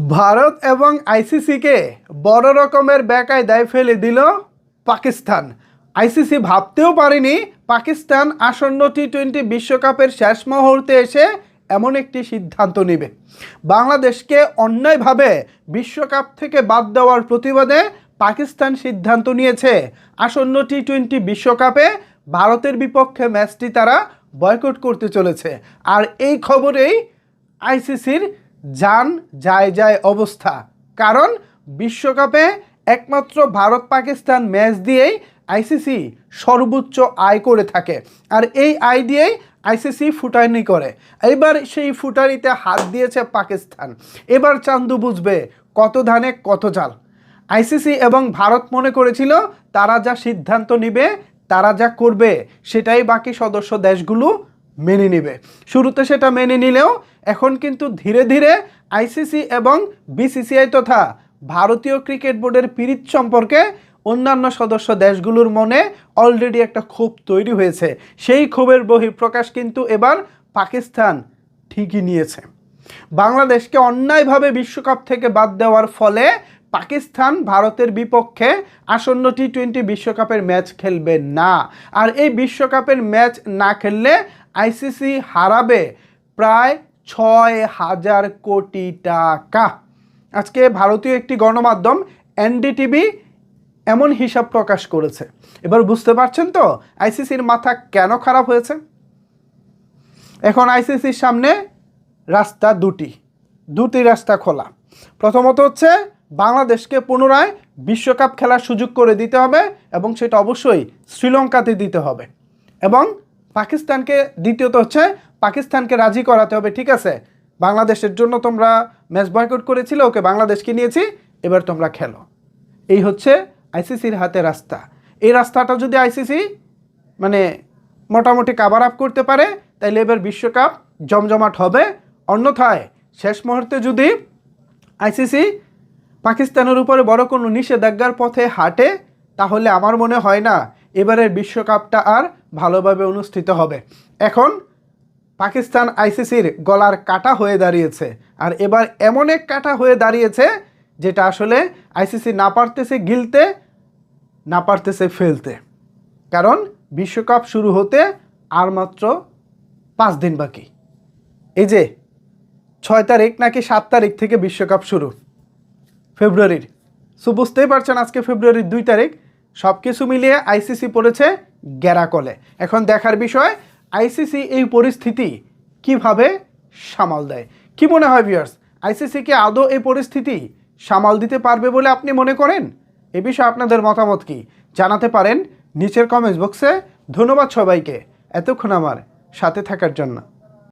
ভারত এবং আইসিসিকে বড় রকমের বেকায়দায় ফেলে দিল পাকিস্তান। আইসিসি ভাবতেও পারেনি পাকিস্তান আসন্ন টি-20 বিশ্বকাপের শেষ মুহূর্তে এসে এমন একটি সিদ্ধান্ত নেবে। বাংলাদেশকে অন্যায়ভাবে বিশ্বকাপ থেকে বাদ দেওয়ার প্রতিবাদে পাকিস্তান সিদ্ধান্ত নিয়েছে আসন্ন টি-20 বিশ্বকাপে ভারতের বিপক্ষে ম্যাচটি তারা বয়কট করতে চলেছে। আর এই খবরেই আইসিসির জান যায় অবস্থা, কারণ বিশ্বকাপে একমাত্র ভারত পাকিস্তান ম্যাচ দিয়েই আইসিসি সর্বোচ্চ আয় করে থাকে, আর এই আয় দিয়েই আইসিসি ফুটানি করে। এবার সেই ফুটানিতে হাত দিয়েছে পাকিস্তান। এবার চান্দু বুঝবে কত ধানে কত চাল। আইসিসি এবং ভারত মনে করেছিল তারা যা সিদ্ধান্ত নেবে, তারা যা করবে সেটাই বাকি সদস্য দেশগুলো মেনে নেবে। শুরুতে সেটা মেনে নিলেও এখন কিন্তু ধীরে ধীরে আইসিসি এবং বিসিসিআই তথা ভারতীয় ক্রিকেট বোর্ডের পিরিত সম্পর্কে অন্যান্য সদস্য দেশগুলোর মনে অলরেডি একটা ক্ষোভ তৈরি হয়েছে। সেই ক্ষোভের বহিঃপ্রকাশ কিন্তু এবার পাকিস্তান ঠিকই নিয়েছে। বাংলাদেশকে অন্যায়ভাবে বিশ্বকাপ থেকে বাদ দেওয়ার ফলে পাকিস্তান ভারতের বিপক্ষে আসন্ন টি-20 বিশ্বকাপের ম্যাচ খেলবে না। আর এই বিশ্বকাপের ম্যাচ না খেললে আইসিসি হারাবে প্রায় 6,000 কোটি টাকা। আজকে ভারতীয় একটি গণমাধ্যম এনডিটিভি এমন হিসাব প্রকাশ করেছে। এবার বুঝতে পারছেন তো আইসিসির মাথা কেন খারাপ হয়েছে। এখন আইসিসির সামনে রাস্তা দুটি রাস্তা খোলা। প্রথমত হচ্ছে বাংলাদেশকে পুনরায় বিশ্বকাপ খেলার সুযোগ করে দিতে হবে, এবং সেটা অবশ্যই শ্রীলঙ্কাতে দিতে হবে। এবং পাকিস্তানকে দ্বিতীয়ত হচ্ছে পাকিস্তানকে রাজি করাতে হবে, ঠিক আছে বাংলাদেশের জন্য তোমরা ম্যাচ বয়কট করেছিলে, ওকে বাংলাদেশকে নিয়েছি, এবার তোমরা খেলো। এই হচ্ছে আইসিসির হাতে রাস্তা। এই রাস্তাটা যদি আইসিসি মোটামুটি কাভার আপ করতে পারে তাইলে এবার বিশ্বকাপ জমজমাট হবে। অন্যথায় শেষ মুহূর্তে যদি আইসিসি পাকিস্তানের উপরে বড় কোনো নিষেধাজ্ঞার পথে হাঁটে, তাহলে আমার মনে হয় না এবারের বিশ্বকাপটা আর ভালোভাবে অনুষ্ঠিত হবে। এখন পাকিস্তান আইসিসির গলার কাটা হয়ে দাঁড়িয়েছে, আর এবার এমন এক কাটা হয়ে দাঁড়িয়েছে যেটা আসলে আইসিসি না পারতেছে গিলতে, না পারতেছে ফেলতে। কারণ বিশ্বকাপ শুরু হতে আর মাত্র 5 দিন বাকি। এই যে 6 তারিখ নাকি 7 তারিখ থেকে বিশ্বকাপ শুরু ফেব্রুয়ারির, সো বুঝতেই পারছেন আজকে ফেব্রুয়ারির 2 তারিখ। সব কিছু মিলিয়ে আইসিসি পড়েছে গ্যারাকলে। এখন দেখার বিষয় আইসিসি এই পরিস্থিতি কিভাবে সামাল দেয়। কি মনে হয় ভিউয়ার্স, আইসিসি কি আদৌ এই পরিস্থিতি সামাল দিতে পারবে বলে আপনি মনে করেন? এ বিষয়ে আপনাদের মতামত কি জানাতে পারেন নিচের কমেন্টস বক্সে। ধন্যবাদ সবাইকে এতক্ষণ আমার সাথে থাকার জন্য।